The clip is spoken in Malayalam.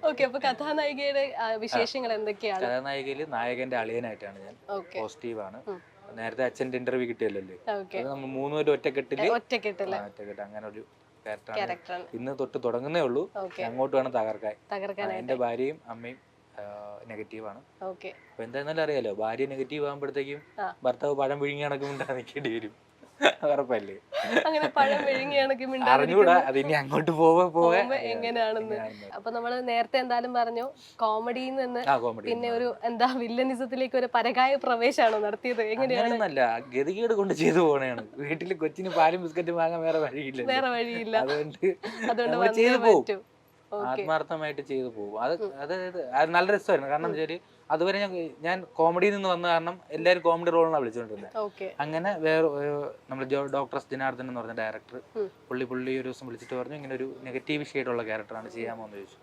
ഓക്കെ, അപ്പൊ കഥാനായികയുടെ വിശേഷങ്ങൾ എന്തൊക്കെയാണ്? കഥാനായികയിൽ നായകന്റെ അളിയനായിട്ടാണ് ഞാൻ. ഓക്കെ. പോസിറ്റീവാണ്. നേരത്തെ അച്ഛന്റെ ഇന്റർവ്യൂ കിട്ടിയല്ലോ. ഓക്കെ. അത് നമ്മൾ മൂന്നുപേരും ഒറ്റക്കെട്ടില് ഒറ്റക്കെട്ടല്ലേ ഒറ്റക്കെട്ട് അങ്ങനെ ഒരു ക്യാരക്ടറാണ്. ക്യാരക്ടറാണ്. ഇന്ന് തൊട്ട് തുടങ്ങുന്നേ ഉള്ളൂ. ഓക്കെ. അങ്ങോട്ട് വേണം തകർക്കാൻ. തകർക്കാനായിട്ട്. എന്റെ ഭാര്യയും അമ്മയും നെഗറ്റീവാണ്. ഓക്കെ. അപ്പൊ എന്തായിരുന്നാലും അറിയാലോ, ഭാര്യ നെഗറ്റീവ് ആകുമ്പോഴത്തേക്കും ഭർത്താവ് പഴം വിഴുങ്ങി നടക്കുമ്പോൾ നിൽക്കേണ്ടി വരും. ഉറപ്പല്ലേ? അങ്ങനെ പഴം വിഴുങ്ങിയാണെങ്കിൽ അറിഞ്ഞൂടാ അതിനി അങ്ങോട്ട് പോവേ എങ്ങനെയാണെന്ന്. അപ്പൊ നമ്മള് നേരത്തെ എന്തായാലും പറഞ്ഞു കോമഡിയിൽ നിന്ന് പിന്നെ ഒരു എന്താ വില്ലനിസത്തിലേക്ക് ഒരു പരകായ പ്രവേശമാണോ നടത്തിയത്? എങ്ങനെയാണെന്നല്ല, ഗതികേട് കൊണ്ട് ചെയ്തു പോണേണ്. വീട്ടില് കൊച്ചിന് പാലും ബിസ്ക്കറ്റും വാങ്ങാൻ വേറെ വഴിയില്ല. അതുകൊണ്ട് ചെയ്തു പോകും, ആത്മാർത്ഥമായിട്ട് ചെയ്തു പോകും. അത് നല്ല രസമായിരുന്നു. കാരണം എന്താ വെച്ചാല് അതുവരെ ഞാൻ കോമഡിയിൽ നിന്ന് വന്ന കാരണം എല്ലാവരും കോമഡി റോളിനാണ് വിളിച്ചുകൊണ്ടിരുന്നത്. അങ്ങനെ വേറെ നമ്മുടെ ഡോക്ടർ എസ് ജനാർദ്ദൻ എന്ന് പറഞ്ഞ ഡയറക്ടർ പുള്ളി ഒരു ദിവസം വിളിച്ചിട്ട് പറഞ്ഞു, ഇങ്ങനെ ഒരു നെഗറ്റീവ് ഷെയ്ഡുള്ള ക്യാരക്ടറാണ് ചെയ്യാമോ എന്ന് ചോദിച്ചു.